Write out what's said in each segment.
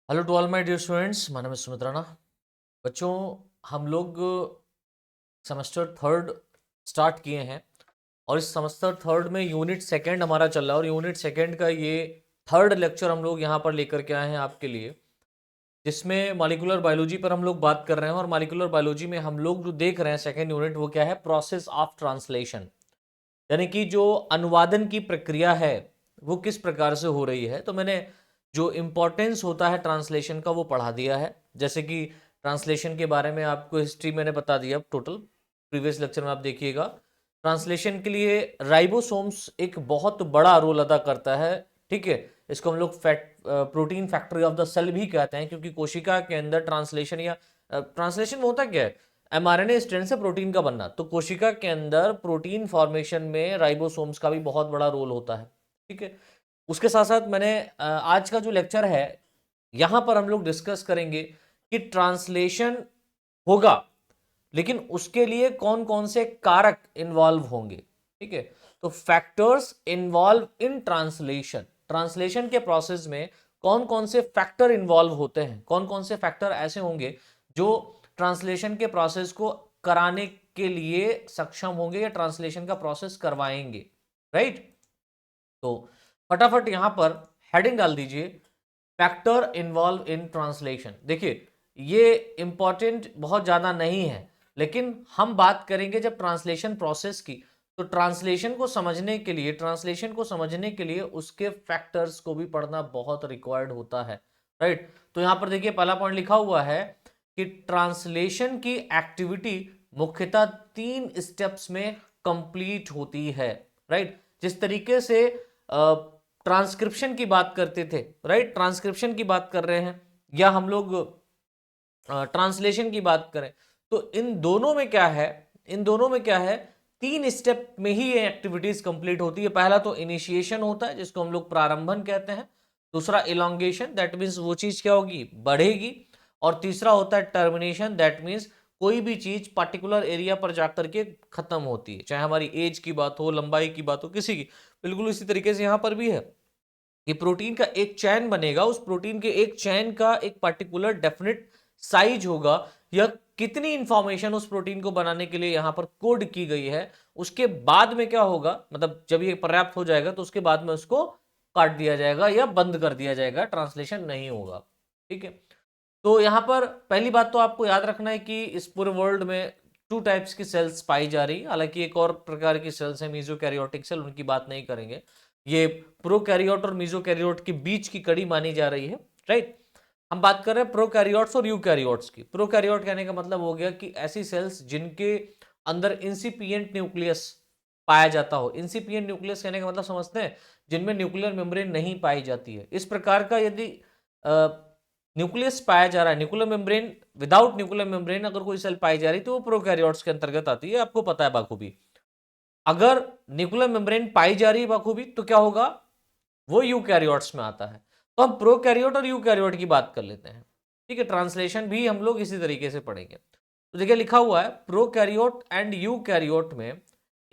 Hello to all my dear students, my name is Sumit Rana. बच्चों, हम लोग सेमेस्टर थर्ड स्टार्ट किए हैं और इस सेमेस्टर थर्ड में यूनिट सेकंड हमारा चल रहा है और यूनिट सेकंड का ये थर्ड लेक्चर हम लोग यहाँ पर लेकर के आए हैं आपके लिए, जिसमें मॉलिक्यूलर बायोलॉजी पर हम लोग बात कर रहे हैं। और मॉलिक्यूलर बायोलॉजी में हम लोग जो देख रहे हैं सेकंड यूनिट, वो क्या है? प्रोसेस ऑफ ट्रांसलेशन, यानी कि जो अनुवादन की प्रक्रिया है वो किस प्रकार से हो रही है। तो मैंने जो इम्पोर्टेंस होता है ट्रांसलेशन का वो पढ़ा दिया है। जैसे कि ट्रांसलेशन के बारे में आपको हिस्ट्री मैंने बता दिया टोटल, प्रीवियस लेक्चर में आप देखिएगा। ट्रांसलेशन के लिए राइबोसोम्स एक बहुत बड़ा रोल अदा करता है। ठीक है, इसको हम लोग protein factory of the cell भी कहते हैं, क्योंकि कोशिका के अंदर ट्रांसलेशन या ट्रांसलेशन होता क्या है? एमआरएनए स्ट्रैंड से प्रोटीन का बनना। तो कोशिका के अंदर प्रोटीन फॉर्मेशन में राइबोसोम्स का भी बहुत बड़ा रोल होता है। ठीक है, उसके साथ साथ मैंने आज का जो लेक्चर है यहां पर हम लोग डिस्कस करेंगे कि ट्रांसलेशन होगा, लेकिन उसके लिए कौन कौन से कारक इन्वॉल्व होंगे। ठीक है, तो factors involve in translation, translation के प्रोसेस में कौन कौन से फैक्टर इन्वॉल्व होते हैं, कौन कौन से फैक्टर ऐसे होंगे जो ट्रांसलेशन के प्रोसेस को कराने के लिए सक्षम होंगे या ट्रांसलेशन का प्रोसेस करवाएंगे। राइट, तो फटाफट यहां पर हेडिंग डाल दीजिए, फैक्टर इन्वॉल्व इन ट्रांसलेशन। देखिए, ये इंपॉर्टेंट बहुत ज्यादा नहीं है, लेकिन हम बात करेंगे जब ट्रांसलेशन प्रोसेस की, तो ट्रांसलेशन को समझने के लिए, ट्रांसलेशन को समझने के लिए उसके फैक्टर्स को भी पढ़ना बहुत रिक्वायर्ड होता है। राइट, तो यहां पर देखिए पहला पॉइंट लिखा हुआ है कि ट्रांसलेशन की एक्टिविटी मुख्यतः 3 स्टेप्स में कंप्लीट होती है। राइट, जिस तरीके से ट्रांसक्रिप्शन की बात करते थे, राइट, ट्रांसक्रिप्शन की बात कर रहे हैं, या हम लोग ट्रांसलेशन की बात करें, तो इन दोनों में क्या है, इन दोनों में क्या है, 3 स्टेप में ही ये एक्टिविटीज कंप्लीट होती है। पहला तो इनिशिएशन होता है, जिसको हम लोग प्रारंभन कहते हैं। दूसरा इलोंगेशन, दैट मीन्स वो चीज क्या होगी? बढ़ेगी। और तीसरा होता है टर्मिनेशन, दैट मीन्स कोई भी चीज पर्टिकुलर एरिया पर जाकर के खत्म होती है, चाहे हमारी एज की बात हो, लंबाई की बात हो, किसी की। बिल्कुल इसी तरीके से यहां पर भी है कि प्रोटीन का एक चैन बनेगा, उस प्रोटीन के एक चैन का एक पर्टिकुलर डेफिनेट साइज होगा, या कितनी इंफॉर्मेशन उस प्रोटीन को बनाने के लिए यहां पर कोड की गई है। उसके बाद में क्या होगा, मतलब जब ये पर्याप्त हो जाएगा तो उसके बाद में उसको काट दिया जाएगा या बंद कर दिया जाएगा, ट्रांसलेशन नहीं होगा। ठीक है, तो यहां पर पहली बात तो आपको याद रखना है कि इस पूरे वर्ल्ड में 2 टाइप्स की सेल्स पाई जा रही है। हालांकि एक और प्रकार की सेल्स है मीजोकैरियोटिक सेल, उनकी बात नहीं करेंगे। ये प्रोकैरियोट और मीजोकैरियोट के बीच की कड़ी मानी जा रही है। राइट, हम बात कर रहे हैं प्रोकैरियोट्स और यूकैरियोट्स की। प्रोकैरियोट कहने का मतलब हो गया कि ऐसी सेल्स जिनके अंदर इंसिपिएंट न्यूक्लियस पाया जाता हो। इंसिपिएंट न्यूक्लियस कहने का मतलब समझते हैं, जिनमें न्यूक्लियर मेम्ब्रेन नहीं पाई जाती है। इस प्रकार का यदि न्यूक्लियस पाया जा रहा है, nuclear membrane, without nuclear membrane अगर कोई सेल पाई जा रही तो वो प्रोकैरियोट्स के अंतर्गत आती है, आपको पता है बाखूबी। अगर न्यूक्लियर मेम्ब्रेन पाई जा रही है बाखूबी, तो क्या होगा? वो यूकैरियोट्स में आता है। तो हम प्रोकैरियोट और यूकैरियोट की बात कर लेते हैं। ठीक है, ट्रांसलेशन भी हम लोग इसी तरीके से पढ़ेंगे। तो देखिए लिखा हुआ है, प्रोकैरियोट एंड यूकैरियोट में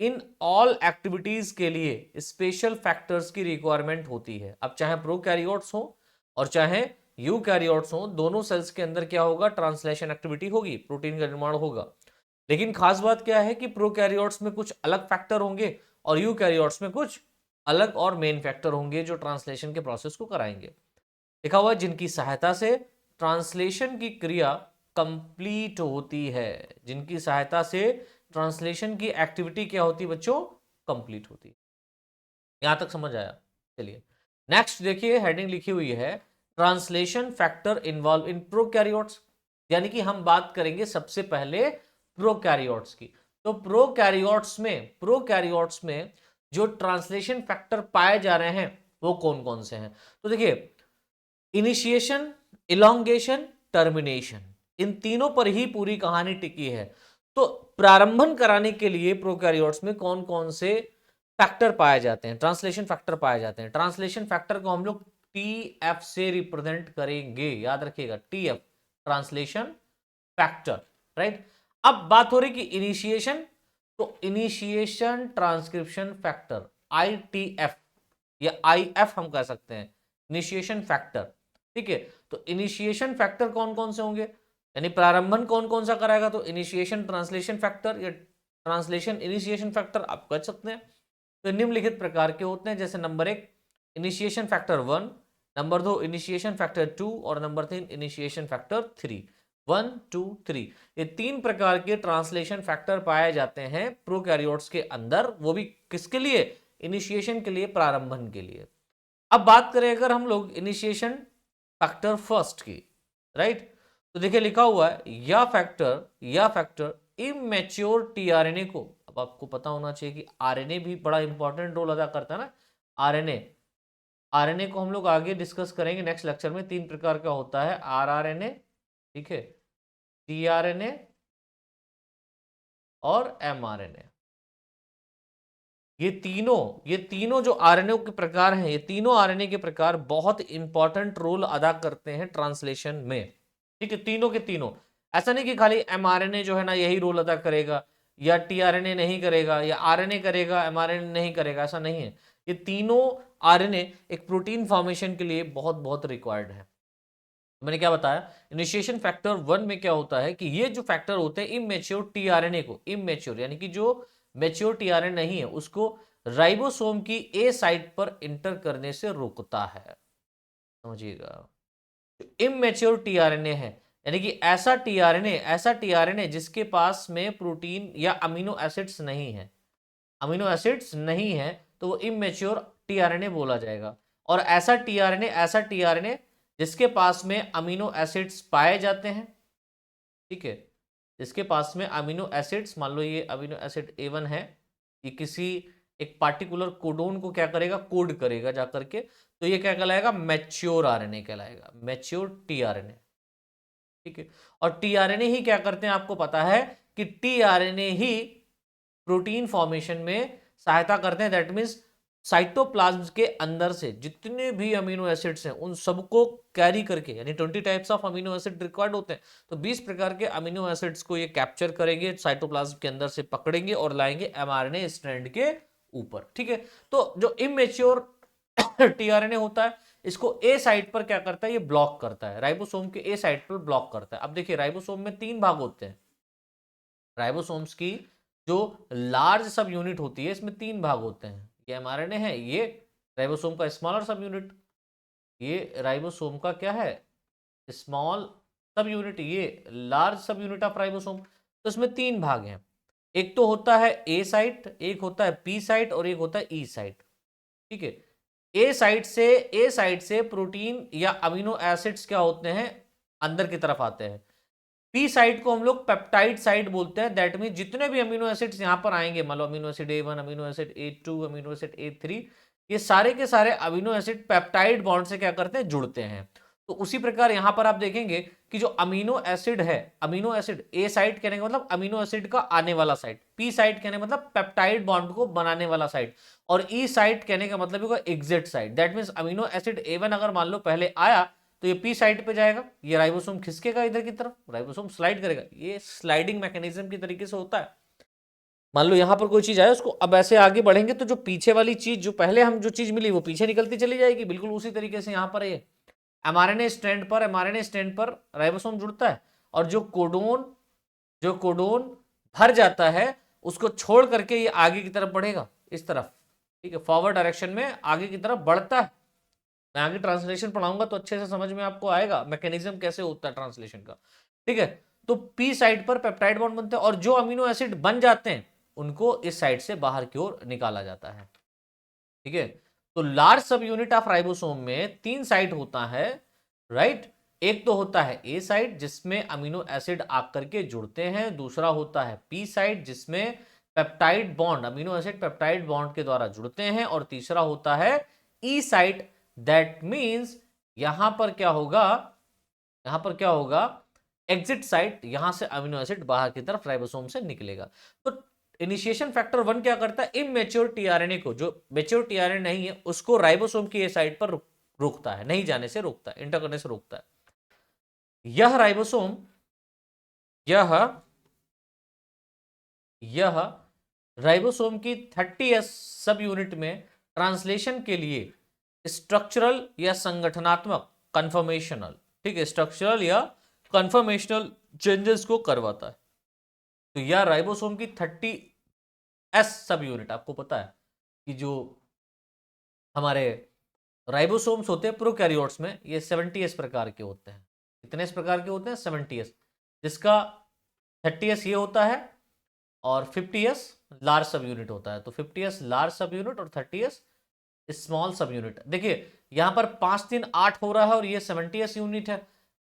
इन ऑल एक्टिविटीज के लिए स्पेशल फैक्टर्स की रिक्वायरमेंट होती है। अब चाहे प्रोकैरियोट्स हो और चाहे यूकैरियोट्स हो, दोनों सेल्स के अंदर क्या होगा? ट्रांसलेशन एक्टिविटी होगी, प्रोटीन का निर्माण होगा। लेकिन खास बात क्या है कि प्रोकैरियोट्स में कुछ अलग फैक्टर होंगे और यूकैरियोट्स में कुछ अलग और मेन फैक्टर होंगे जो ट्रांसलेशन के प्रोसेस को कराएंगे। लिखा हुआ जिनकी सहायता से ट्रांसलेशन की क्रिया कंप्लीट होती है, जिनकी सहायता से ट्रांसलेशन की एक्टिविटी क्या होती है बच्चों? कंप्लीट होती है। यहां तक समझ आया? चलिए नेक्स्ट देखिए, हेडिंग लिखी हुई है translation factor involve in prokaryotes, यानी कि हम बात करेंगे सबसे पहले प्रोकैरियोट्स की। तो प्रोकैरियोट्स में जो ट्रांसलेशन फैक्टर पाए जा रहे हैं वो कौन कौन से हैं? तो देखिए, इनिशिएशन, इलोंगेशन, टर्मिनेशन, इन तीनों पर ही पूरी कहानी टिकी है। तो प्रारंभन कराने के लिए प्रोकैरियोट्स में कौन कौन से फैक्टर पाए जाते हैं? ट्रांसलेशन फैक्टर पाए जाते हैं। ट्रांसलेशन फैक्टर को हम लोग टीएफ से रिप्रेजेंट करेंगे, याद रखिएगा, टीएफ, ट्रांसलेशन फैक्टर। राइट, अब बात हो रही कि इनिशिएशन, तो इनिशिएशन ट्रांसक्रिप्शन फैक्टर, आईटीएफ या आईएफ हम कह सकते हैं, इनिशिएशन फैक्टर। ठीक है, तो इनिशिएशन फैक्टर कौन कौन से होंगे, यानी प्रारंभन कौन कौन सा कराएगा, तो इनिशिएशन ट्रांसलेशन फैक्टर या ट्रांसलेशन इनिशिएशन फैक्टर आप कह सकते हैं। तो निम्नलिखित प्रकार के होते हैं, जैसे number 1 initiation factor 1, number 2 initiation factor 2 और नंबर 3 इनिशिएशन फैक्टर 3। 1 2 3 ये 3 प्रकार के ट्रांसलेशन फैक्टर पाए जाते हैं प्रोकैरियोट्स के अंदर, वो भी किसके लिए, इनिशिएशन के लिए, प्रारंभन के लिए। अब बात करें अगर हम लोग इनिशिएशन फैक्टर फर्स्ट की, राइट, तो देखिए लिखा हुआ है या फैक्टर इमेच्योर टीआरएनए को, अब आपको पता होना चाहिए कि आरएनए भी बड़ा इंपॉर्टेंट रोल अदा करता है ना। आरएनए आरएनए को हम लोग आगे डिस्कस करेंगे नेक्स्ट लेक्चर में। 3 प्रकार का होता है, आरआरएनए, ठीक है, टीआरएनए और एमआरएनए। ये तीनों जो आरएनए के प्रकार हैं, ये तीनों आरएनए के प्रकार बहुत इंपॉर्टेंट रोल अदा करते हैं ट्रांसलेशन में, ठीक है, तीनों के तीनों। ऐसा नहीं कि खाली एमआरएनए जो है ना यही रोल अदा करेगा, या टीआरएनए नहीं करेगा, या आरएनए करेगा एमआरएनए नहीं करेगा, ऐसा नहीं है। ये तीनों आरएनए एक प्रोटीन फॉर्मेशन के लिए बहुत बहुत रिक्वायर्ड है। मैंने क्या बताया, इनिशिएशन फैक्टर 1 में क्या होता है कि ये जो फैक्टर होते हैं इमेच्योर टीआरएनए को, इमेच्योर यानी कि जो मैच्योर टीआरएनए नहीं है उसको राइबोसोम की ए साइट पर इंटर करने से रोकता है, समझिएगा। इमेच्योर टीआरएनए है यानी कि ऐसा टीआरएनए जिसके पास में प्रोटीन या अमीनो एसिड्स नहीं है, अमीनो एसिड्स नहीं है, तो वो इमेच्योर टीआरएनए बोला जाएगा। और ऐसा टीआरएनए जिसके पास में अमीनो एसिड्स पाए जाते हैं, ठीक है, जिसके पास में अमीनो एसिड्स, मान लो ये अमीनो एसिड A1 है, ये किसी एक पार्टिकुलर कोडोन को क्या करेगा, कोड करेगा जाकर के, तो ये क्या कहलाएगा, मैच्योर आरएनए कहलाएगा, मैच्योर टीआरएनए, ठीक है। और टीआरएनए ही क्या करते हैं, आपको पता है कि टीआरएनए ही प्रोटीन फॉर्मेशन में सहायता करते हैं। दैट मीन्स साइटोप्लाज्म के अंदर से जितने भी अमीनो एसिड्स हैं उन सबको कैरी करके, यानी 20 types of amino acid required होते हैं, तो 20 प्रकार के अमीनो एसिड्स को ये कैप्चर करेंगे, साइटोप्लाज्म के अंदर से पकड़ेंगे और लाएंगे एमआरएनए स्ट्रैंड के ऊपर, ठीक है। तो जो इमेच्योर टीआरएनए होता है इसको ए साइट पर क्या करता है, ये ब्लॉक करता है, राइबोसोम के ए साइट पर ब्लॉक करता है। अब देखिए राइबोसोम में 3 भाग होते हैं, राइबोसोम्स की जो लार्ज सब यूनिट होती है इसमें 3 भाग होते हैं, ये एमआरएनए है, ये राइबोसोम का स्मॉलर सब यूनिट, ये राइबोसोम का क्या है, स्मॉल सब यूनिट, ये लार्ज सब यूनिट ऑफ राइबोसोम। तो इसमें 3 भाग हैं, एक तो होता है ए साइट, एक होता है पी साइट और एक होता है ई साइट, ठीक है। ए साइट से प्रोटीन या अमीनो एसिड्स क्या होते हैं, अंदर की तरफ आते हैं। पी साइट को हम लोग पेप्टाइड साइट बोलते हैं, दैट मीन जितने भी अमीनो एसिड्स यहां पर आएंगे, मान लो amino acid A1, amino acid A2, amino acid A3, ये सारे के सारे अमीनो एसिड पेप्टाइड बॉन्ड से क्या करते हैं, जुड़ते हैं। तो उसी प्रकार यहां पर आप देखेंगे कि जो अमीनो एसिड है, अमीनो एसिड ए साइट कहने का मतलब अमीनो एसिड का आने वाला साइट, पी साइट कहने का मतलब पेप्टाइड बॉन्ड को बनाने वाला साइट, और ई साइट कहने का मतलब होगा exit site. That means amino acid A1 अगर मान लो पहले आया तो ये पी साइट पे जाएगा, ये राइबोसोम खिसकेगा इधर की तरफ, राइबोसोम स्लाइड करेगा, ये स्लाइडिंग मैकेनिज्म की तरीके से होता है। मान लो यहां पर कोई चीज आए, उसको अब ऐसे आगे बढ़ेंगे तो जो पीछे वाली चीज, जो पहले हम जो चीज मिली वो पीछे निकलती चली जाएगी, बिल्कुल उसी तरीके से यहां पर ये एमआरएनए स्ट्रैंड पर राइबोसोम जुड़ता है, और जो कोडोन भर जाता है उसको छोड़ करके ये आगे की तरफ बढ़ेगा, इस तरफ, ठीक है, फॉरवर्ड डायरेक्शन में आगे की तरफ बढ़ता है। मैं आगे ट्रांसलेशन पढ़ाऊंगा तो अच्छे से समझ में आपको आएगा मैकेनिज्म कैसे होता है ट्रांसलेशन का, ठीक है। तो पी साइड पर पेप्टाइड बॉन्ड बनते हैं, और जो अमीनो एसिड बन जाते हैं उनको इस साइड से बाहर की ओर निकाला जाता है, ठीक है। तो लार्ज सब यूनिट ऑफ राइबोसोम में 3 साइट होता है, राइट। एक तो होता है ए साइट जिसमें अमीनो एसिड आकर के जुड़ते हैं, दूसरा होता है पी साइट जिसमें peptide bond, amino acid peptide bond के द्वारा जुड़ते हैं, और तीसरा होता है ई साइट। दैट मीन्स यहां पर क्या होगा, एग्जिट साइट, यहां से अमीनो एसिड बाहर की तरफ राइबोसोम से निकलेगा। तो इनिशिएशन फैक्टर 1 क्या करता है, इमेच्योर टीआरएनए को, जो मैच्योर टीआरएनए नहीं है उसको राइबोसोम की ए साइट पर रोकता है, नहीं जाने से रोकता है, इंटर करने से रोकता है। यह राइबोसोम की 30S सब यूनिट में ट्रांसलेशन के लिए स्ट्रक्चरल या संगठनात्मक कन्फर्मेशनल, ठीक है, स्ट्रक्चरल या कन्फर्मेशनल चेंजेस को करवाता है। तो यह राइबोसोम की 30S सब यूनिट, आपको पता है कि जो हमारे राइबोसोम्स होते हैं प्रोकैरियोट्स में, ये 70S प्रकार के होते हैं। कितने इस प्रकार के होते हैं? 70S, जिसका 30S ये होता है और 50S लार्ज सब यूनिट होता है। तो 50S लार्ज सब यूनिट और 30S स्मॉल सब यूनिट। देखिए यहां पर 5 3 8 हो रहा है और ये 70S यूनिट है।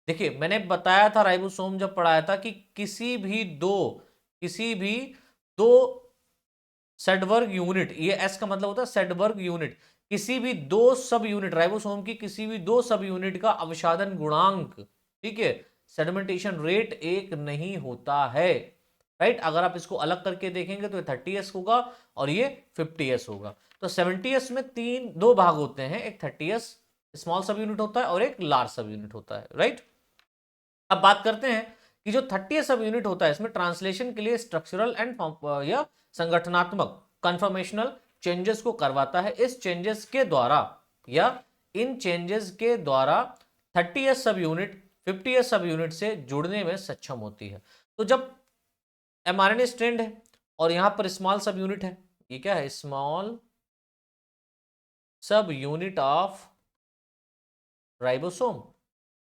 देखिए मैंने बताया था राइबोसोम जब पढ़ाया था कि किसी भी दो सेडवर्ग यूनिट, ये एस का मतलब होता है सेडवर्ग यूनिट, किसी भी दो सब यूनिट, राइबोसोम की किसी भी दो सब यूनिट का अवसादन गुणांक, ठीक है, सेडिमेंटेशन रेट एक नहीं होता है, राइट। अगर आप इसको अलग करके देखेंगे तो ये 30S होगा और ये 50S होगा। तो 70S में दो भाग होते हैं, एक 30S स्मॉल सब यूनिट होता है और एक लार्ज सब यूनिट होता है, राइट। अब बात करते हैं कि जो 30S सब यूनिट होता है इसमें ट्रांसलेशन के लिए स्ट्रक्चरल एंड या संगठनात्मक कन्फर्मेशनल चेंजेस को करवाता है। इस चेंजेस के द्वारा या इन चेंजेस के द्वारा 30S सब यूनिट 50S सब यूनिट से जुड़ने में सक्षम होती है। तो जब mRNA स्ट्रैंड है और यहां पर स्मॉल सब यूनिट है, ये क्या है? स्मॉल सब यूनिट ऑफ राइबोसोम।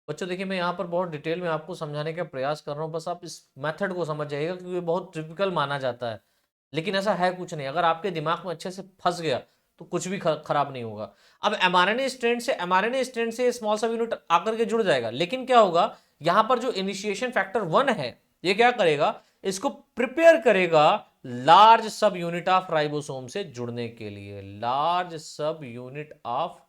बच्चों देखिए मैं यहाँ पर बहुत डिटेल में आपको समझाने का प्रयास कर रहा हूँ, बस आप इस मेथड को समझ जाइएगा क्योंकि बहुत टिपिकल माना जाता है, लेकिन ऐसा है कुछ नहीं। अगर आपके दिमाग में अच्छे से फंस गया तो कुछ भी खराब नहीं होगा। अब mRNA स्ट्रैंड से स्मॉल सब यूनिट आकर के जुड़ जाएगा, लेकिन क्या होगा, यहाँ पर जो इनिशिएशन फैक्टर 1 है ये क्या करेगा? इसको प्रिपेयर करेगा लार्ज सब यूनिट ऑफ राइबोसोम से जुड़ने के लिए, लार्ज सब यूनिट ऑफ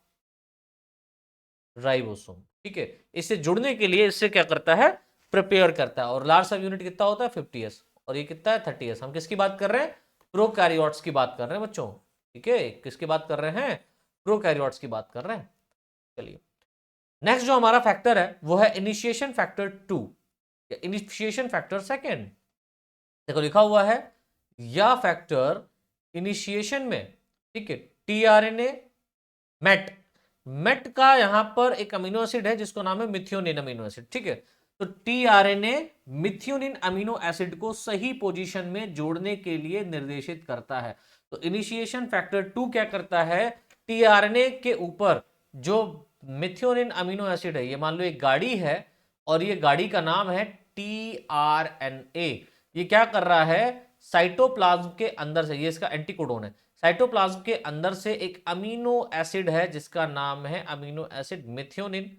राइबोसोम, ठीक है। इससे जुड़ने के लिए इससे क्या करता है? प्रिपेयर करता है। और लार्ज सब यूनिट कितना होता है? 50S, और ये कितना है? 30S। हम किसकी बात कर रहे हैं? प्रोकैरियोट्स की बात कर रहे हैं बच्चों, ठीक है। किसकी बात कर रहे हैं? प्रोकैरियोट्स की बात कर रहे हैं। चलिए नेक्स्ट जो हमारा फैक्टर है वो है इनिशिएशन फैक्टर 2 या इनिशिएशन फैक्टर 2। देखो लिखा हुआ है या फैक्टर इनिशिएशन में, ठीक है, टीआरएनए मेट का यहां पर एक अमीनो एसिड है जिसको नाम है मिथियोनिन अमीनो एसिड, ठीक है। तो टीआरएनए मिथियोनिन अमीनो एसिड को सही पोजीशन में जोड़ने के लिए निर्देशित करता है। तो इनिशिएशन फैक्टर 2 क्या करता है? टीआरएनए के ऊपर जो मिथियोनिन अमीनो एसिड है, ये मान लो एक गाड़ी है और ये गाड़ी का नाम है टीआरएनए, ये क्या कर रहा है? साइटोप्लाज्म के अंदर से, ये इसका एंटीकोडोन है, साइटोप्लाज्म के अंदर से एक अमीनो एसिड है जिसका नाम है अमीनो एसिड मिथियोनिन,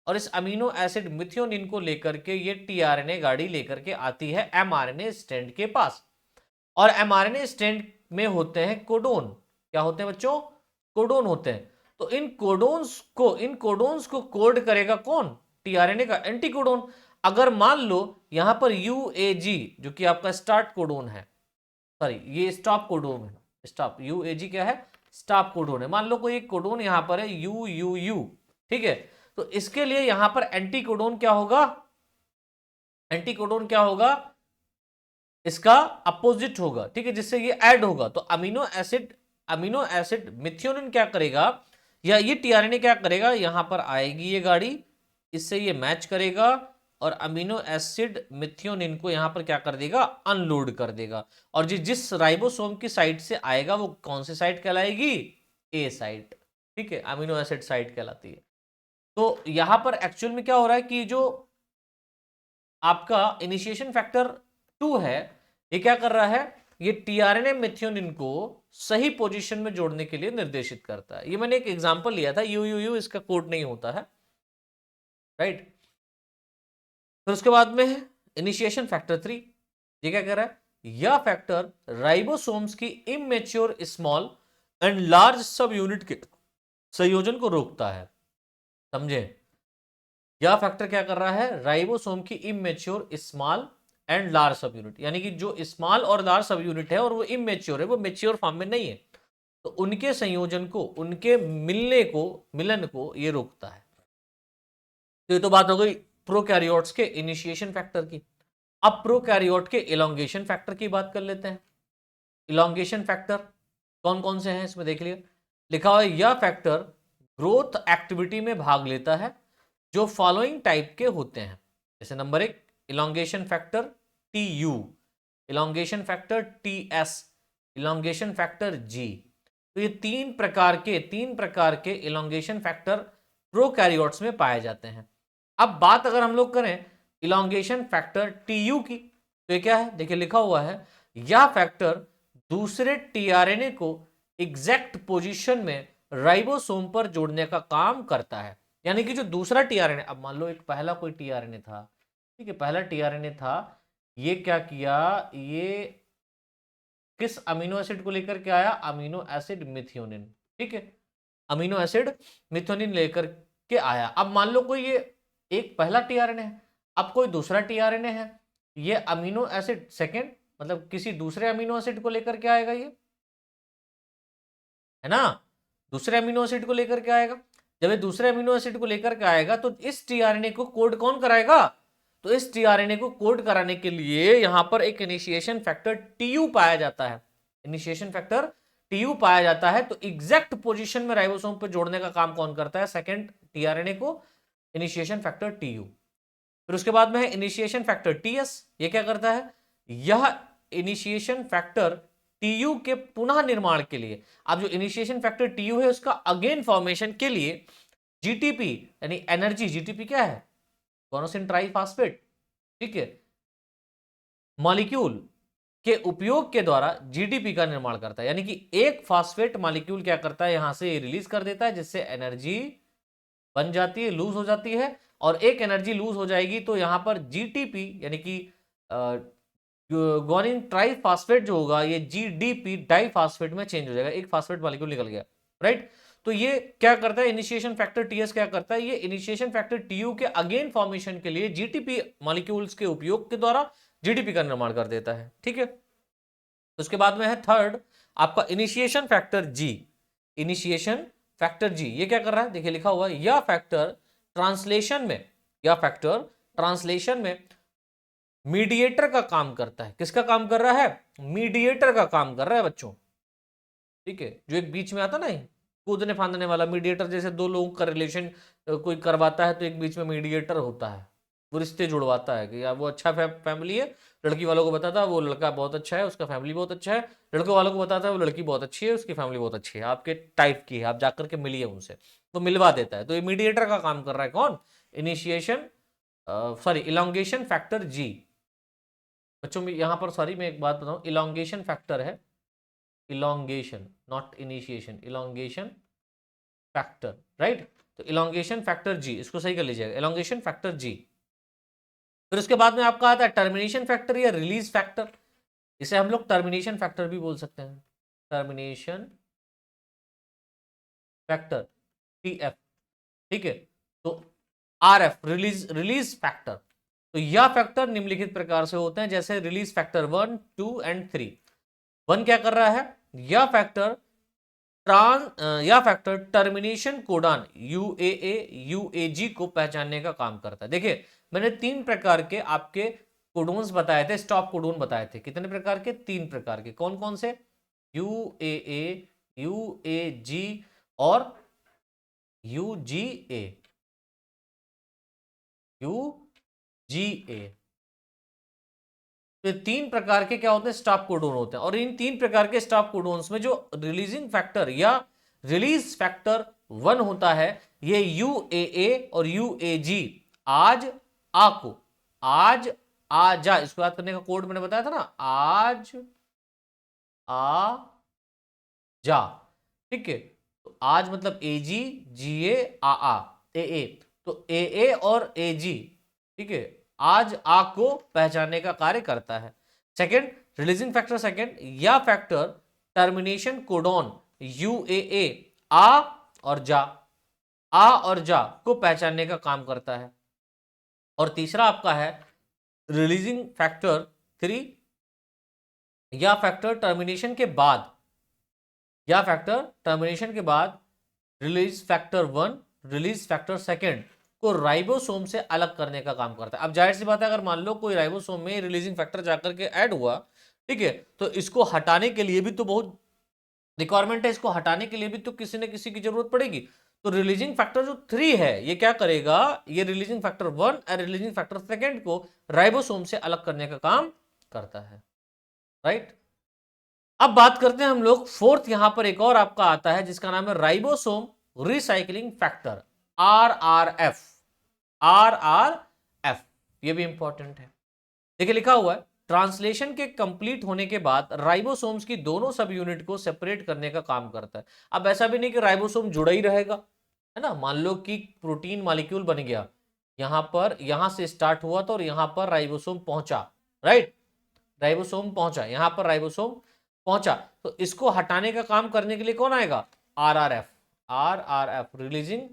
और इस अमीनो एसिड मिथियोनिन को लेकर के ये टीआरएनए गाड़ी लेकर के आती है एमआरएनए स्ट्रैंड के पास। और एमआरएनए स्ट्रैंड में होते हैं कोडोन। क्या होते हैं बच्चों? कोडोन होते हैं। तो इन कोडोन्स को कोड करेगा कौन? टीआरएनए का एंटीकोडोन। अगर मान लो यहां पर यूएजी जो कि आपका स्टार्ट कोडोन है, सॉरी ये स्टॉप कोडोन है, स्टॉप, यूएजी क्या है? स्टॉप कोडोन है। मान लो कोई एक कोडोन यहां पर है यूयूयू, ठीक है। तो इसके लिए यहां पर एंटी कोडोन क्या होगा? एंटी कोडोन क्या होगा? इसका अपोजिट होगा, ठीक है, जिससे ये ऐड होगा। तो अमीनो एसिड मिथियोनिन क्या करेगा, या ये टीआरएनए क्या करेगा? यहां पर आएगी ये गाड़ी, इससे ये मैच करेगा और अमीनो एसिड मिथियोनिन को यहां पर क्या कर देगा? अनलोड कर देगा। और जिस राइबोसोम की साइट से आएगा वो कौन सी साइट कहलाएगी? ए साइट, ठीक है, अमीनो एसिड साइट कहलाती है। तो यहां पर एक्चुअल में क्या हो रहा है कि जो आपका इनिशिएशन फैक्टर 2 है ये क्या कर रहा है? ये टीआरएनए मिथियोनिन को सही पोजीशन में जोड़ने के लिए निर्देशित करता है। ये मैंने एक एग्जांपल लिया था, यूयूयू इसका कोड नहीं होता है, राइट। फिर उसके बाद में है इनिशिएशन फैक्टर 3। ये क्या कर रहा है? यह फैक्टर राइबोसोम्स की इमेच्योर स्मॉल एंड लार्ज सब यूनिट के संयोजन को रोकता है। समझे? यह फैक्टर क्या कर रहा है? राइबोसोम की इमेच्योर स्मॉल एंड लार्ज सब यूनिट, यानी कि जो स्मॉल और लार्ज सब यूनिट है और वो इमेच्योर है, वो मेच्योर फॉर्म में नहीं है, तो उनके संयोजन को, उनके मिलन को ये रोकता है। तो ये तो बात हो गई प्रोकैरियोट्स के इनिशिएशन फैक्टर की। अब प्रोकैरियोट के इलोंगेशन फैक्टर की बात कर लेते हैं। इलोंगेशन फैक्टर कौन कौन से हैं इसमें देख लिया। लिखा हुआ है यह फैक्टर ग्रोथ एक्टिविटी में भाग लेता है जो फॉलोइंग टाइप के होते हैं। जैसे number 1 elongation factor TU, elongation factor TS, elongation factor G। तो ये तीन प्रकार के इलोंगेशन फैक्टर प्रोकैरियोट्स में पाए जाते हैं। अब बात अगर हम लोग करें इलोंगेशन फैक्टर TU की, तो ये क्या है, देखिए लिखा हुआ है, यह फैक्टर दूसरे टीआरएनए को एग्जैक्ट पोजीशन में राइबोसोम पर जोड़ने का काम करता है। यानी कि जो दूसरा टीआरएनए, अब मान लो एक पहला कोई टीआरएनए था, ठीक है, पहला टीआरएनए था, ये क्या किया, ये किस अमीनो एसिड को लेकर के आया, अमीनो एसिड मिथ्योनिन, ठीक है, अमीनो एसिड मिथ्योनिन लेकर के आया। अब मान लो कोई ये एक पहला टीआरएनए है, अब कोई दूसरा टीआरएनए है, ये अमीनो एसिड सेकेंड, मतलब किसी दूसरे अमीनो एसिड को लेकर के आएगा, ये है ना, दूसरे अमीनो एसिड को लेकर के आएगा। जब ये दूसरे अमीनो एसिड को लेकर के आएगा तो इस टीआरएनए को कोड कौन कराएगा, तो इस टीआरएनए को कोड कराने के लिए यहां पर एक इनिशिएशन फैक्टर TU पाया जाता है, इनिशिएशन फैक्टर TU पाया जाता है। तो एग्जैक्ट पोजीशन में राइबोसोम पे जोड़ने का काम कौन करता है, सेकंड टीआरएनए को, इनिशिएशन फैक्टर TU। फिर उसके बाद में है इनिशिएशन फैक्टर TS, ये क्या करता है, यह इनिशिएशन फैक्टर TU के पुनः निर्माण के लिए, अब जो इनिशिएशन फैक्टर TU है उसका अगेन फॉर्मेशन के लिए GTP यानी एनर्जी, GTP क्या है, गॉनोसिन ट्राइफॉस्फेट, ठीक है, मॉलिक्यूल के उपयोग के द्वारा GTP का निर्माण करता है। यानी कि एक फास्फेट मॉलिक्यूल क्या करता है, यहां से रिलीज कर देता है, जिससे एनर्जी बन जाती है, लूज हो जाती है, और एक एनर्जी लूज हो जाएगी तो यहां पर GTP यानी कि ग्वानिन ट्राइफॉस्फेट जो होगा ये GDP डाइफॉस्फेट में चेंज हो जाएगा, एक फास्फेट मॉलिक्यूल निकल गया, राइट। तो ये क्या करता है, इनिशिएशन फैक्टर TS क्या करता है, ये इनिशिएशन फैक्टर TU के अगेन फॉर्मेशन के लिए GTP मॉलिक्यूल्स के उपयोग के द्वारा GTP का निर्माण कर देता है, ठीक है। उसके बाद में है थर्ड आपका initiation factor G, initiation factor G ये क्या कर रहा है, देखिए लिखा हुआ है, यह फैक्टर ट्रांसलेशन में, यह फैक्टर ट्रांसलेशन में मीडिएटर का काम करता है। किसका काम कर रहा है, मीडिएटर का काम कर रहा है बच्चों, ठीक है, जो एक बीच में आता ना कूदने फांदने वाला मीडिएटर, जैसे दो लोगों का रिलेशन कोई करवाता है तो एक बीच में मीडिएटर होता है, वो रिश्ते जुड़वाता है कि यार वो अच्छा फैमिली है, लड़की वालों को बताता है वो लड़का बहुत अच्छा है, उसका फैमिली बहुत अच्छा है, लड़कों वालों को बताता है वो लड़की बहुत अच्छी है, उसकी फैमिली बहुत अच्छी है, आपके टाइप की है, आप जाकर के मिलिए उनसे, तो मिलवा देता है। तो ये मीडिएटर का काम कर रहा है कौन, initiation sorry elongation factor G। बच्चों में यहां पर सॉरी मैं एक बात बताऊं, इलोंगेशन फैक्टर है, elongation not initiation, elongation factor, right. तो इलोंगेशन फैक्टर G, इसको सही कर लीजिएगा, इलोंगेशन फैक्टर G। फिर उसके बाद में आपका आता है टर्मिनेशन फैक्टर या रिलीज फैक्टर, इसे हम लोग टर्मिनेशन फैक्टर भी बोल सकते हैं, टर्मिनेशन फैक्टर TF, ठीक है। तो RF रिलीज फैक्टर, तो यह फैक्टर निम्नलिखित प्रकार से होते हैं, जैसे रिलीज फैक्टर 1, 2 एंड 3। 1 क्या कर रहा है, यह factor termination codon UAA UAG को पहचानने का काम करता है। देखिए मैंने 3 प्रकार के आपके कोडोन्स बताए थे, स्टॉप कोडोन बताए थे, कितने प्रकार के, 3 प्रकार के, कौन कौन से, UAA UAG और UGA, तो 3 प्रकार के क्या होते हैं, स्टॉप कोडोन होते हैं। और इन 3 प्रकार के स्टॉप कोडोन्स में जो रिलीजिंग फैक्टर या रिलीज फैक्टर 1 होता है, ये UAA और UAG आज आ को, आज आ जा, इसको याद करने का कोड मैंने बताया था ना, आज आ जा, ठीक है। तो आज मतलब AG GA आ AA, तो AA और AG, ठीक है, आज आ को पहचानने का कार्य करता है। सेकंड रिलीजिंग फैक्टर, सेकंड या फैक्टर टर्मिनेशन कोडॉन UAA आ और जा को पहचानने का काम करता है। और तीसरा आपका है रिलीजिंग फैक्टर 3 या फैक्टर टर्मिनेशन के बाद, या फैक्टर टर्मिनेशन के बाद release factor 1 release factor second को राइबोसोम से अलग करने का काम करता है। अब जाहिर सी बात है, अगर मान लो कोई राइबोसोम में रिलीजिंग फैक्टर जाकर के ऐड हुआ, ठीक है, तो इसको हटाने के लिए भी तो बहुत रिक्वायरमेंट है, इसको हटाने के लिए भी तो किसी न किसी की जरूरत पड़ेगी। तो रिलीजिंग फैक्टर जो 3 है ये क्या करेगा, ये रिलीजिंग फैक्टर 1 और रिलीजिंग फैक्टर 2 को राइबोसोम से अलग करने का काम करता है, राइट। अब बात करते हैं हम लोग फोर्थ, यहां पर एक और आपका आता है जिसका नाम है ribosome recycling factor, RRF। RRF ये भी इंपॉर्टेंट है। देखिए लिखा हुआ है ट्रांसलेशन के कंप्लीट होने के बाद राइबोसोम्स की दोनों सब यूनिट को सेपरेट करने का काम करता है। अब ऐसा भी नहीं कि राइबोसोम जुड़ा ही रहेगा, है ना। मान लो कि प्रोटीन मॉलिक्यूल बन गया, यहां पर, यहां से स्टार्ट हुआ तो, और यहां पर राइबोसोम पहुंचा, राइट। राइबोसोम पहुंचा, यहां पर राइबोसोम पहुंचा, तो इसको हटाने का काम करने के लिए कौन आएगा, RRF। RRF releasing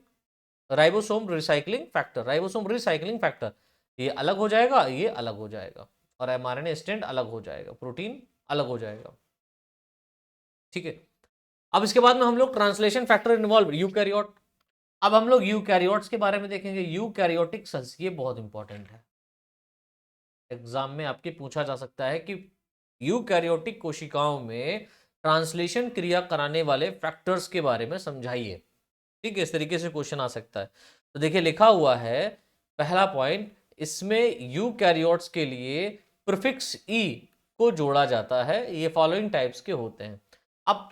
ribosome recycling factor, ribosome recycling factor. ये अलग हो जाएगा, ये अलग हो जाएगा, और mRNA स्टैंड अलग हो जाएगा, प्रोटीन अलग हो जाएगा, ठीक है। अब इसके बाद में हम लोग ट्रांसलेशन फैक्टर इन्वॉल्व यूकैरियोट। अब हम लोग यूकैरियोट्स के बारे में देखेंगे। यूकैरियोटिक सेल्स, ये बहुत इंपॉर्टेंट है, एग्जाम में आपके पूछा जा सकता है कि यूकैरियोटिक कोशिकाओं में ट्रांसलेशन क्रिया कराने वाले फैक्टर्स के बारे में समझाइए, ठीक है। इस तरीके से क्वेश्चन आ सकता है। तो देखिए लिखा हुआ है पहला पॉइंट, इसमें यूकैरियोट्स के लिए प्रीफिक्स ई को जोड़ा जाता है, ये फॉलोइंग टाइप्स के होते हैं। अब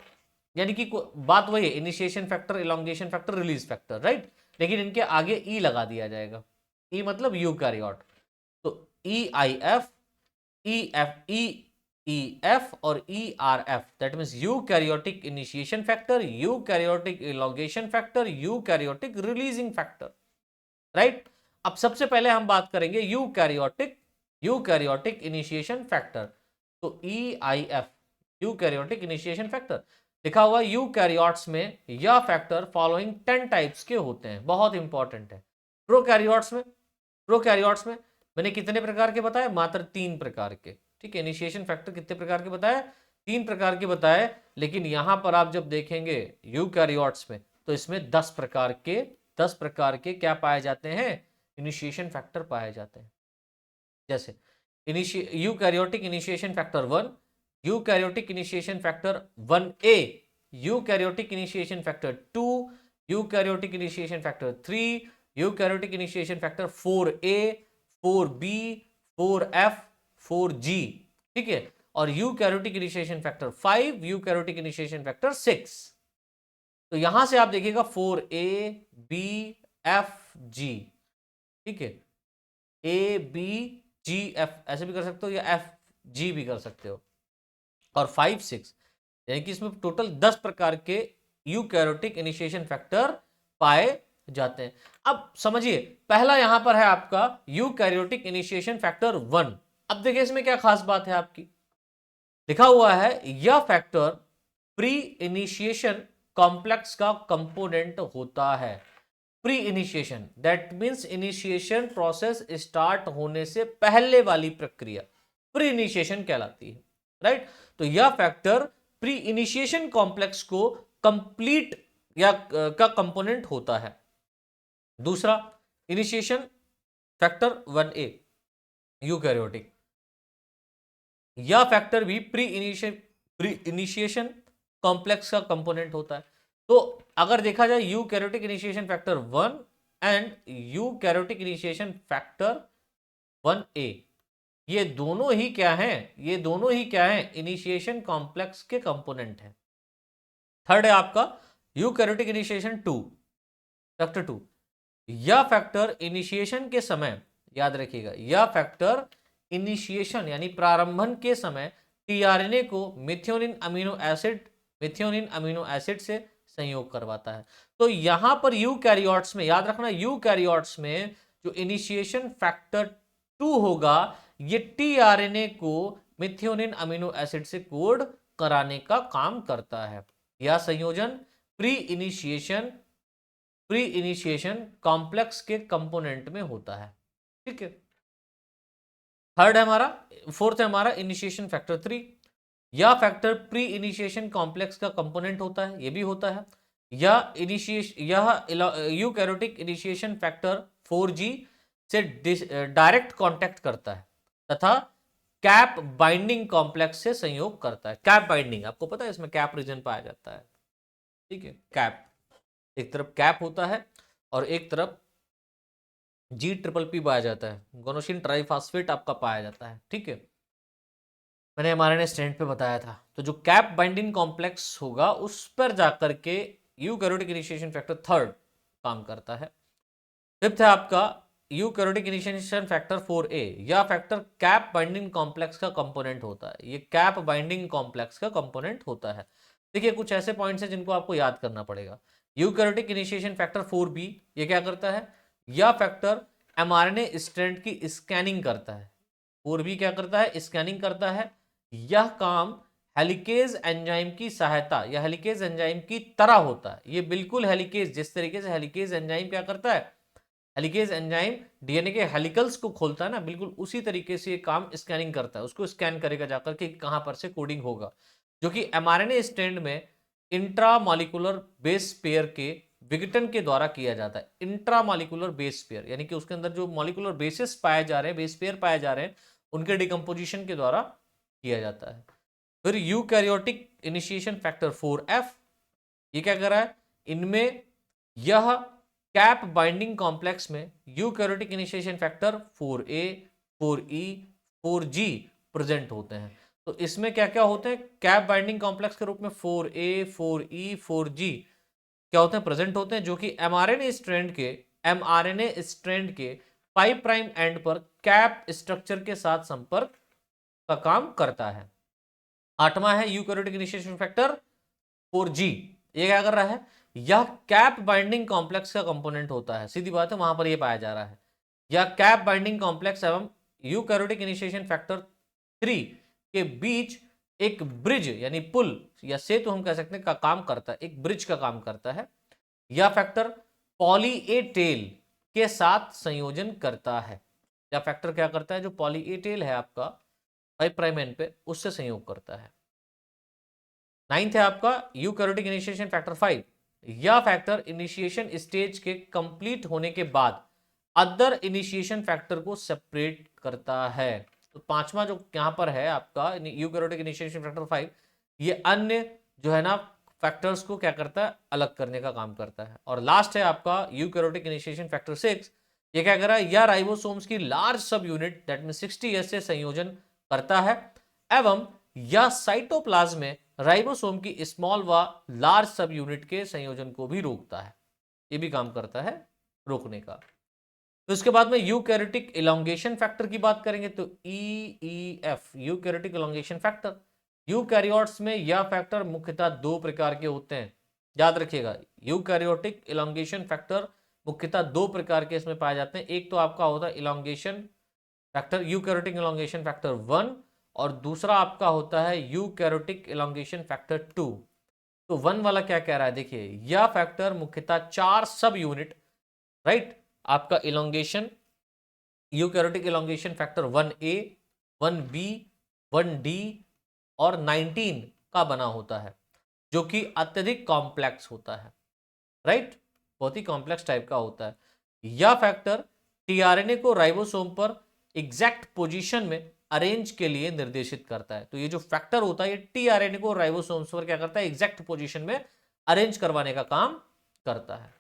यानी कि बात वही है, initiation factor, elongation factor, release factor, right. लेकिन इनके आगे ई लगा दिया जाएगा, ई मतलब यूकैरियोट। तो EIF, EF और ERF, that means eukaryotic initiation factor, eukaryotic elongation factor, eukaryotic releasing factor, right. अब सबसे पहले हम बात करेंगे यूकैरियोटिक इनिशिएशन फैक्टर। तो EIF यूकैरियोटिक इनिशिएशन फैक्टर लिखा हुआ, यूकैरियोट्स में यह फैक्टर फॉलोइंग 10 टाइप्स के होते हैं, बहुत इंपॉर्टेंट है। प्रोकैरियोट्स में मैंने कितने प्रकार के बताए, मात्र 3 प्रकार के, ठीक है। इनिशिएशन फैक्टर कितने प्रकार के बताए, 3 प्रकार के बताए। लेकिन यहां पर आप जब देखेंगे यूकैरियोट्स में, तो इसमें 10 प्रकार के क्या पाए जाते हैं, इनिशिएशन फैक्टर पाए जाते हैं। जैसे eukaryotic initiation factor 1, eukaryotic initiation factor 1A, eukaryotic initiation factor 2, eukaryotic initiation factor 3, eukaryotic initiation factor 4A, 4B, 4F, 4G, ठीक है। और eukaryotic initiation factor 5, eukaryotic initiation factor 6। तो यहां से आप देखिएगा 4A, B, F, G, ठीक है। A, B, G, F ऐसे भी कर सकते हो, या F, G भी कर सकते हो। और 5, 6 यानी कि इसमें टोटल 10 प्रकार के यूकैरियोटिक इनिशिएशन फैक्टर पाए जाते हैं। अब समझिए पहला यहां पर है आपका यूकैरियोटिक इनिशिएशन फैक्टर 1। अब देखिए इसमें क्या खास बात है आपकी, लिखा हुआ है यह फैक्टर प्री इनिशिएशन कॉम्प्लेक्स का कंपोनेंट होता है। Pre initiation that means initiation process start होने से पहले वाली प्रक्रिया प्री इनिशिएशन कहलाती है, राइट। तो यह फैक्टर प्री इनिशिएशन कॉम्प्लेक्स को कंप्लीट या का कंपोनेंट होता है। दूसरा इनिशिएशन फैक्टर 1A यूकैरियोटिक, यह फैक्टर भी प्री इनिशिएशन कॉम्प्लेक्स का कंपोनेंट होता है। तो अगर देखा जाए eukaryotic initiation factor 1 and eukaryotic initiation factor 1A, ये दोनों ही क्या हैं, ये दोनों ही क्या हैं, इनिशिएशन कॉम्प्लेक्स के कंपोनेंट हैं। थर्ड है आपका यूकैरियोटिक इनिशिएशन 2 फैक्टर 2, यह फैक्टर इनिशिएशन के समय, याद रखिएगा यह फैक्टर इनिशिएशन यानी प्रारंभन के समय टीआरएनए को मिथ्योनिन अमीनो एसिड से संयोग करवाता है। तो यहां पर यूकैरियोट्स में याद रखना, यूकैरियोट्स में जो इनिशिएशन फैक्टर 2 होगा, ये टीआरएनए को मिथ्योनिन अमीनो एसिड से कोड कराने का काम करता है। यह संयोजन प्री इनिशिएशन कॉम्प्लेक्स के कंपोनेंट में होता है, ठीक है। थर्ड है हमारा, फोर्थ है हमारा इनिशिएशन फैक्टर 3, यह फैक्टर प्री इनिशिएशन कॉम्प्लेक्स का कंपोनेंट होता है, ये भी होता है। यह यूकैरियोटिक इनिशिएशन फैक्टर 4G से डायरेक्ट कांटेक्ट करता है तथा कैप बाइंडिंग कॉम्प्लेक्स से संयोग करता है। कैप बाइंडिंग आपको पता है, इसमें कैप रीजन पाया जाता है, ठीक है, कैप एक तरफ कैप होता है और एक तरफ G-ट्रिपल-P पाया जाता है, गोनोसिन ट्राइफॉस्फेट आपका पाया जाता है, ठीक है। मैंने mRNA स्ट्रैंड पे बताया था। तो जो कैप बाइंडिंग कॉम्प्लेक्स होगा उस पर जाकर के यूकैरियोटिक इनिशिएशन फैक्टर थर्ड काम करता है। फिफ्थ है आपका यूकैरियोटिक इनिशिएशन फैक्टर 4A। यह फैक्टर कैप बाइंडिंग कॉम्प्लेक्स का कंपोनेंट होता है। ये कैप बाइंडिंग कॉम्प्लेक्स का कंपोनेंट होता है। देखिए कुछ ऐसे पॉइंट्स हैं जिनको आपको याद करना पड़ेगा। यूकैरियोटिक इनिशिएशन फैक्टर 4B ये क्या करता है? यह फैक्टर mRNA स्ट्रैंड की स्कैनिंग करता है। 4B क्या करता है? स्कैनिंग करता है। यह काम हेलिकेज एंजाइम की सहायता या हेलिकेज एंजाइम की तरह होता है। ये बिल्कुल हेलिकेज, जिस तरीके से हेलिकेज एंजाइम क्या करता है, हेलिकेज एंजाइम डीएनए के हेलिकल्स को खोलता है ना, बिल्कुल उसी तरीके से ये काम स्कैनिंग करता है। उसको स्कैन करेगा जाकर के कहां पर से कोडिंग होगा, जो कि एमआरएनए स्ट्रैंड में इंट्रामॉलिक्यूलर बेस पेयर के विघटन के द्वारा किया जाता है। इंट्रामॉलिक्यूलर बेस पेयर यानी कि उसके अंदर जो मॉलिक्यूलर बेसिस पाए जा रहे हैं, बेस पेयर पाए जा रहे हैं, उनके डिकम्पोजिशन के द्वारा किया जाता है। फिर यूकैरियोटिक इनिशिएशन फैक्टर 4F ये क्या कर रहा है? इनमें यह कैप बाइंडिंग कॉम्प्लेक्स में eukaryotic initiation factor 4A, 4E, 4G present होते हैं। तो इसमें क्या क्या होते हैं? कैप बाइंडिंग कॉम्प्लेक्स के रूप में 4A, 4E, 4G क्या होते हैं? प्रेजेंट होते हैं, जो कि mRNA स्ट्रैंड के 5 प्राइम एंड पर कैप स्ट्रक्चर के साथ संपर्क का काम करता है। आठवां है यूकैरियोटिक इनिशिएशन फैक्टर 4G। ये क्या कर रहा है? यह कैप बाइंडिंग कॉम्प्लेक्स का कंपोनेंट होता है। सीधी बात है, वहां पर यह पाया जा रहा है। यह कैप बाइंडिंग कॉम्प्लेक्स एवं यूकैरियोटिक इनिशिएशन फैक्टर 3 के बीच एक ब्रिज यानी पुल या सेतु हम कह सकते हैं का काम करता है, एक ब्रिज का काम करता है। यह फैक्टर पॉली ए टेल के साथ संयोजन करता है। यह फैक्टर क्या करता है? जो पॉली ए टेल है आपका 5 प्राइम एंड पे, उससे संयोग करता है। नाइन्थ है आपका यूकैरियोटिक इनिशिएशन फैक्टर 5। यह फैक्टर इनिशिएशन स्टेज के कंप्लीट होने के बाद अदर इनिशिएशन फैक्टर को सेपरेट करता है। तो पांचवा जो यहां पर है आपका यूकैरियोटिक इनिशिएशन फैक्टर 5, ये अन्य जो है ना फैक्टर्स को क्या करता है? अलग करने का काम करता है। और लास्ट है आपका यूकैरियोटिक इनिशिएशन फैक्टर 6। ये क्या कर रहा है? यह राइबोसोम्स की लार्ज सब यूनिट दैट मीन 60S से संयोजन करता है एवं यह साइटोप्लाज्म में राइबोसोम की स्मॉल व लार्ज सब यूनिट के संयोजन को भी रोकता है। ये भी काम करता है रोकने का। तो इसके बाद में यूकैरियोटिक इलोंगेशन फैक्टर की बात करेंगे तो EEF eukaryotic elongation factor. Eukaryotes में यह फैक्टर मुख्यतः दो प्रकार के होते हैं, याद रखिएगा। यूकैरियोटिक इलोंगेशन फैक्टर मुख्यतः दो प्रकार के इसमें पाए जाते हैं। एक तो आपका होता है elongation factor, eukaryotic elongation factor 1, और दूसरा आपका होता है यूकैरियोटिक इलोंगेशन फैक्टर 2। तो 1 वाला क्या कह रहा है? देखिए यह फैक्टर मुख्यतः 4 सब यूनिट राइट आपका elongation eukaryotic elongation factor 1A, 1B, 1D और 19 का बना होता है, जो कि अत्यधिक कॉम्प्लेक्स होता है, राइट, बहुत ही कॉम्प्लेक्स टाइप का होता है। यह फैक्टर टीआरएनए को राइबोसोम पर एग्जैक्ट पोजीशन में अरेंज के लिए निर्देशित करता है। तो ये जो फैक्टर होता है ये टीआरएनए को राइबोसोम्स पर क्या करता है? एग्जैक्ट पोजीशन में अरेंज करवाने का काम करता है।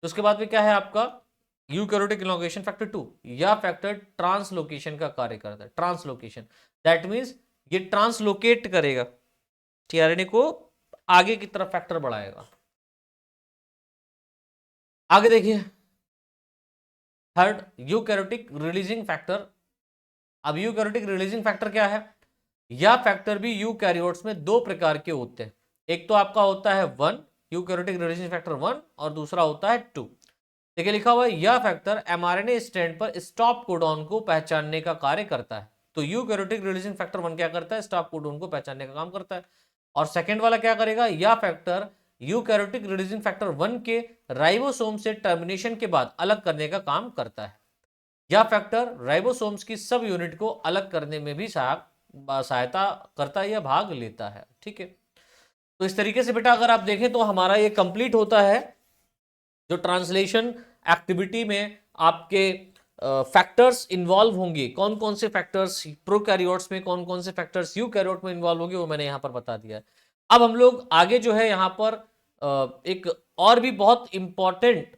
तो उसके बाद में क्या है आपका यूकैरियोटिक इलोंगेशन फैक्टर 2। यह फैक्टर ट्रांसलोकेशन का कार्य करता है। ट्रांसलोकेशन दैट मींस ये ट्रांसलोकेट करेगा टीआरएनए को, आगे की तरफ फैक्टर बढ़ाएगा। आगे देखिए थर्ड यूकैरियोटिक रिलीजिंग फैक्टर। अब यूकैरियोटिक रिलीजिंग फैक्टर क्या है? यह फैक्टर भी यूकैरियोट्स में दो प्रकार के होते हैं। एक तो आपका होता है 1 यूकैरियोटिक रिलीजिंग फैक्टर 1 और दूसरा होता है 2। देखिए लिखा हुआ है यह फैक्टर एमआरएनए स्ट्रैंड पर स्टॉप कोडॉन को पहचानने का कार्य करता है। तो यूकैरियोटिक रिलीजिंग फैक्टर 1 क्या करता है? स्टॉप कोडॉन को पहचानने का काम करता है। और सेकंड वाला क्या करेगा? यह फैक्टर यूकैरियोटिक रिलीजिंग फैक्टर 1 के राइबोसोम से टर्मिनेशन के बाद अलग करने का काम करता है। यह फैक्टर राइबोसोम्स की सब यूनिट को अलग करने में भी सहायता करता है या भाग लेता है, ठीक है। तो इस तरीके से बेटा अगर आप देखें तो हमारा ये कंप्लीट होता है जो ट्रांसलेशन एक्टिविटी में आपके फैक्टर्स इन्वॉल्व होंगे, कौन कौन से फैक्टर्स प्रोकैरियोट्स में, कौन कौन से फैक्टर्स यूकैरियोट में इन्वॉल्व होंगे, वो मैंने यहां पर बता दिया है। अब हम लोग आगे जो है यहां पर एक और भी बहुत इंपॉर्टेंट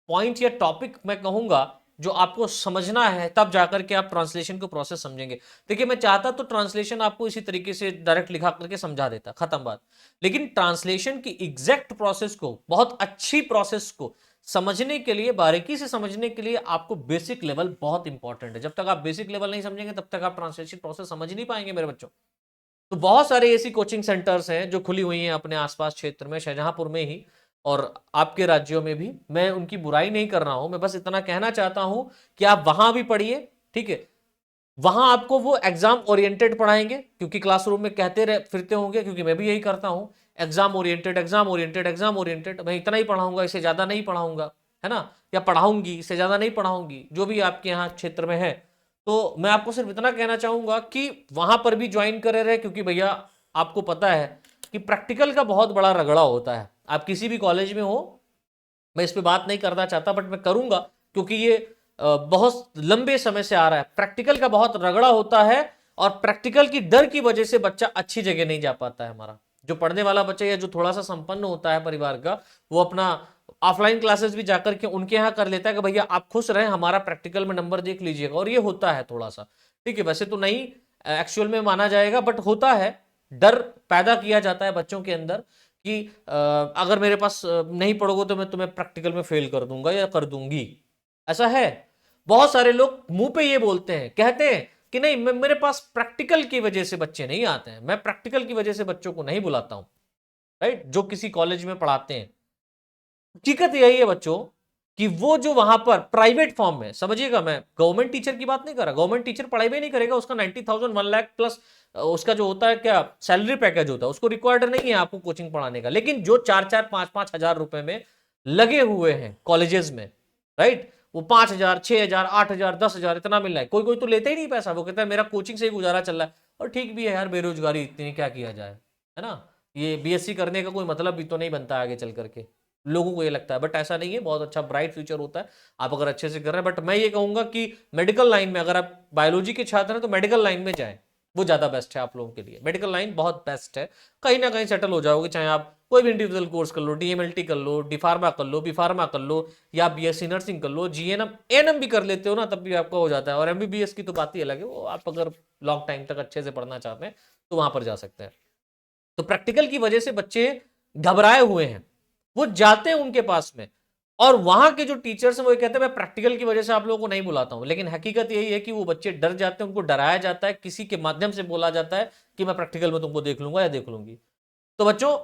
पॉइंट या टॉपिक मैं कहूंगा जो आपको समझना है, तब जाकर के आप ट्रांसलेशन को प्रोसेस समझेंगे। देखिए मैं चाहता तो ट्रांसलेशन आपको इसी तरीके से डायरेक्ट लिखा करके समझा देता, खत्म बात। लेकिन ट्रांसलेशन की एग्जैक्ट प्रोसेस को, बहुत अच्छी प्रोसेस को समझने के लिए, बारीकी से समझने के लिए आपको बेसिक लेवल बहुत इंपॉर्टेंट है। जब तक आप बेसिक लेवल नहीं समझेंगे तब तक आप ट्रांसलेशन प्रोसेस समझ नहीं पाएंगे मेरे बच्चों। तो बहुत सारे ऐसी कोचिंग सेंटर्स हैं जो खुली हुई हैं अपने आसपास क्षेत्र में, शाहजहांपुर में ही और आपके राज्यों में भी। मैं उनकी बुराई नहीं कर रहा हूं, मैं बस इतना कहना चाहता हूं कि आप वहां भी पढ़िए, ठीक है। वहां आपको वो एग्जाम ओरिएंटेड पढ़ाएंगे, क्योंकि क्लासरूम में कहते रह फिरते होंगे, क्योंकि मैं भी यही करता हूं, exam oriented, exam oriented, exam oriented. मैं इतना ही पढ़ाऊंगा, इससे ज्यादा नहीं पढ़ाऊंगा, है ना, या पढ़ाऊंगी, इससे ज्यादा नहीं पढ़ाऊंगी, जो भी आपके यहाँ क्षेत्र में है। तो मैं आपको सिर्फ इतना कहना चाहूंगा कि वहां पर भी ज्वाइन करे रहे, क्योंकि भैया आपको पता है कि प्रैक्टिकल का बहुत बड़ा रगड़ा होता है। आप किसी भी कॉलेज में हो, मैं इस पे बात नहीं करना चाहता बट मैं करूंगा, क्योंकि ये बहुत लंबे समय से आ रहा है। प्रैक्टिकल का बहुत रगड़ा होता है और प्रैक्टिकल की डर की वजह से बच्चा अच्छी जगह नहीं जा पाता है। हमारा जो पढ़ने वाला बच्चा या जो थोड़ा सा संपन्न होता है परिवार का, वो अपना ऑफलाइन क्लासेस भी जाकर के उनके यहाँ कर लेता है कि भैया आप खुश रहें, हमारा प्रैक्टिकल में नंबर देख लीजिएगा। और ये होता है थोड़ा सा, ठीक है, वैसे तो नहीं एक्चुअल में माना जाएगा, बट होता है, डर पैदा किया जाता है बच्चों के अंदर कि अगर मेरे पास नहीं पढ़ोगे तो मैं तुम्हें प्रैक्टिकल में फेल कर दूंगा या कर दूंगी। ऐसा है, बहुत सारे लोग मुंह पे ये बोलते हैं, कहते हैं कि नहीं मेरे पास प्रैक्टिकल की वजह से बच्चे नहीं आते हैं, मैं प्रैक्टिकल की वजह से बच्चों को नहीं बुलाता हूं, राइट, जो किसी कॉलेज में पढ़ाते हैं। हकीकत यही है बच्चों कि वो जो वहां पर प्राइवेट फॉर्म में, समझिएगा, मैं गवर्नमेंट टीचर की बात नहीं कर रहा, गवर्नमेंट टीचर पढ़ाई भी नहीं करेगा, उसका 90,000 1 लाख प्लस उसका जो होता है क्या सैलरी पैकेज होता है, उसको रिक्वायर्ड नहीं है आपको कोचिंग पढ़ाने का। लेकिन जो 4-4 5-5 हजार रुपए में लगे हुए हैं कॉलेजेस में, राइट, वो 5,000 6,000 8,000 10,000 इतना मिल रहा है। कोई कोई तो लेते ही नहीं पैसा, वो कहता है मेरा कोचिंग से ही गुजारा चल रहा है। और ठीक भी है यार, बेरोजगारी इतनी, क्या किया जाए, है ना। ये बीएससी करने का कोई मतलब भी तो नहीं बनता आगे चल करके, लोगों को ये लगता है, बट ऐसा नहीं है, बहुत अच्छा ब्राइट फ्यूचर होता है आप अगर अच्छे से कर रहे हैं। बट मैं ये कहूंगा कि मेडिकल लाइन में, अगर आप बायोलॉजी के छात्र हैं तो मेडिकल लाइन में जाएं, वो ज्यादा बेस्ट है आप लोगों के लिए। मेडिकल लाइन बहुत बेस्ट है, कहीं ना कहीं सेटल हो जाओगे, चाहे आप कोई भी इंडिविजुअल कोर्स कर लो, डीएमएलटी कर लो, डी फार्मा कर लो, बी फार्मा कर लो, या बीएससी नर्सिंग कर लो, जीएनएम एएनएम भी कर लेते हो ना, तब भी आपका हो जाता है। और एमबीबीएस की तो बात ही अलग है, वो आप अगर लॉन्ग टाइम तक अच्छे से पढ़ना चाहते हैं तो वहां पर जा सकते हैं। तो प्रैक्टिकल की वजह से बच्चे घबराए हुए हैं, वो जाते हैं उनके पास में, और वहां के जो टीचर्स हैं वो कहते हैं मैं प्रैक्टिकल की वजह से आप लोगों को नहीं बुलाता हूं। लेकिन हकीकत यही है कि वो बच्चे डर जाते हैं, उनको डराया जाता है, किसी के माध्यम से बोला जाता है कि मैं प्रैक्टिकल में तुमको देख लूंगा या देख लूंगी। तो बच्चों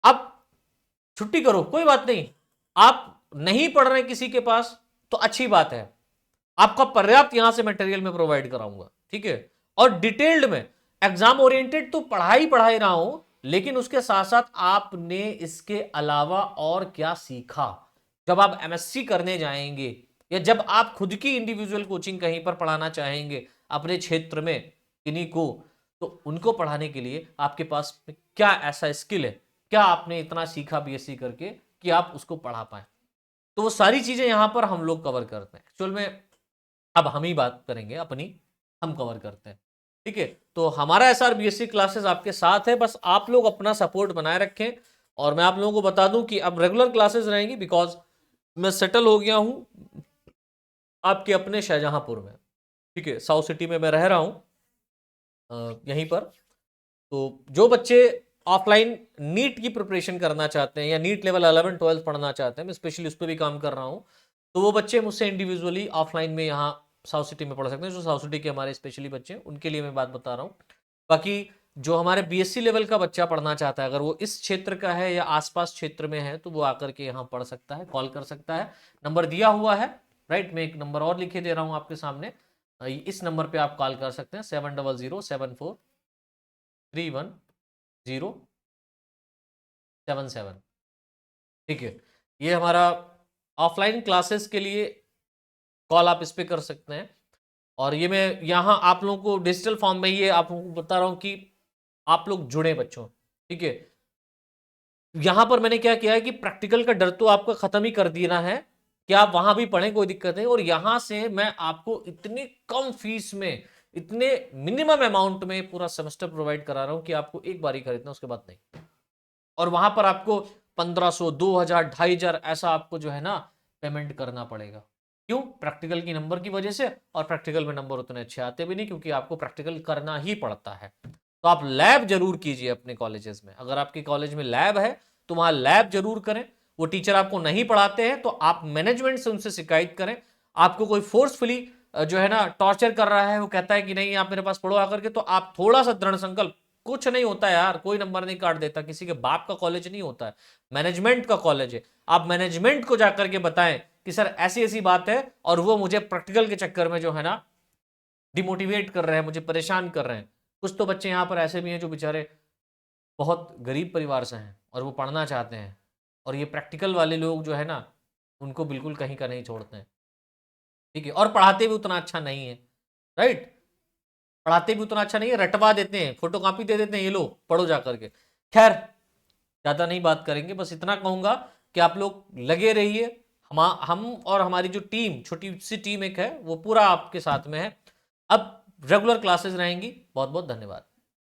अब छुट्टी करो, कोई बात नहीं, आप नहीं पढ़ रहे किसी के पास तो अच्छी बात है, आपका पर्याप्त यहां से मटेरियल में प्रोवाइड कराऊंगा, ठीक है। और डिटेल्ड में एग्जाम ओरिएंटेड तो पढ़ाई रहा हूं, लेकिन उसके साथ साथ आपने इसके अलावा और क्या सीखा, जब आप एमएससी करने जाएंगे या जब आप खुद की इंडिविजुअल कोचिंग कहीं पर पढ़ाना चाहेंगे अपने क्षेत्र में किन्हीं को, तो उनको पढ़ाने के लिए आपके पास क्या ऐसा स्किल है, क्या आपने इतना सीखा बीएससी करके कि आप उसको पढ़ा पाए। तो वो सारी चीजें यहां पर हम लोग कवर करते हैं एक्चुअल में। अब हम ही बात करेंगे अपनी, हम कवर करते हैं, ठीक है। तो हमारा एसआर बीएससी क्लासेस आपके साथ है, बस आप लोग अपना सपोर्ट बनाए रखें। और मैं आप लोगों को बता दूं कि अब रेगुलर क्लासेस रहेंगी, बिकॉज मैं सेटल हो गया हूं आपके अपने शाहजहांपुर में, ठीक है, साउथ सिटी में मैं रह रहा हूं यहीं पर। तो जो बच्चे ऑफलाइन नीट की प्रिपरेशन करना चाहते हैं या नीट लेवल 11 12 पढ़ना चाहते हैं, मैं स्पेशली उस पर भी काम कर रहा हूं, तो वो बच्चे मुझसे इंडिविजुअली ऑफलाइन में यहाँ साउथ सिटी में पढ़ सकते हैं। जो साउथ सिटी के हमारे स्पेशली बच्चे हैं उनके लिए मैं बात बता रहा हूँ। बाकी जो हमारे बीएससी लेवल का बच्चा पढ़ना चाहता है, अगर वो इस क्षेत्र का है या आसपास क्षेत्र में है, तो वो आकर के यहाँ पढ़ सकता है, कॉल कर सकता है, नंबर दिया हुआ है, राइट। मैं एक नंबर और लिखे दे रहा हूँ आपके सामने, इस नंबर पे आप कॉल कर सकते हैं, 7007431077, ठीक है। ये हमारा ऑफलाइन क्लासेस के लिए कॉल आप इस पे कर सकते हैं। और ये मैं यहाँ आप लोगों को डिजिटल फॉर्म में ये आप लोगों को बता रहा हूँ कि आप लोग जुड़े बच्चों, ठीक है। यहां पर मैंने क्या किया है कि प्रैक्टिकल का डर तो आपका खत्म ही कर देना है कि आप वहां भी पढ़ें, कोई दिक्कत नहीं। और यहां से मैं आपको इतनी कम फीस में, इतने मिनिमम अमाउंट में पूरा सेमेस्टर प्रोवाइड करा रहा हूं कि आपको एक बार ही खरीदना, उसके बाद नहीं। और वहां पर आपको 1500, 2000, 2500 ऐसा आपको जो है ना पेमेंट करना पड़ेगा। क्यों? प्रैक्टिकल की नंबर की वजह से, और प्रैक्टिकल में नंबर उतने अच्छे आते भी नहीं क्योंकि आपको प्रैक्टिकल करना ही पड़ता है। तो आप लैब जरूर कीजिए अपने कॉलेजेस में। अगर आपके कॉलेज में लैब है तो वहां लैब जरूर करें। वो टीचर आपको नहीं पढ़ाते हैं तो आप मैनेजमेंट से उनसे शिकायत करें। आपको कोई फोर्सफुली जो है ना टॉर्चर कर रहा है, वो कहता है कि नहीं आप मेरे पास पढ़ो आकर के, तो आप थोड़ा सा दृढ़ संकल्प, कुछ नहीं होता यार, कोई नंबर नहीं काट देता, किसी के बाप का कॉलेज नहीं होता है, मैनेजमेंट का कॉलेज है। आप मैनेजमेंट को जाकर के बताएं कि सर ऐसी ऐसी बात है और वो मुझे प्रैक्टिकल के चक्कर में जो है ना डिमोटिवेट कर रहे हैं, मुझे परेशान कर रहे हैं। कुछ तो बच्चे यहाँ पर ऐसे भी हैं जो बेचारे बहुत गरीब परिवार से हैं और वो पढ़ना चाहते हैं, और ये प्रैक्टिकल वाले लोग जो है ना उनको बिल्कुल कहीं का नहीं छोड़ते हैं। ठीक है, और पढ़ाते भी उतना अच्छा नहीं है, राइट, पढ़ाते भी उतना अच्छा नहीं है, रटवा देते हैं, फोटोकॉपी दे देते हैं, ये लो पढ़ो जा करके। खैर ज़्यादा नहीं बात करेंगे, बस इतना कहूँगा कि आप लोग लगे रहिए। हम और हमारी जो टीम, छोटी सी टीम एक है, वो पूरा आपके साथ में है। अब रेगुलर क्लासेस रहेंगी। बहुत बहुत धन्यवाद।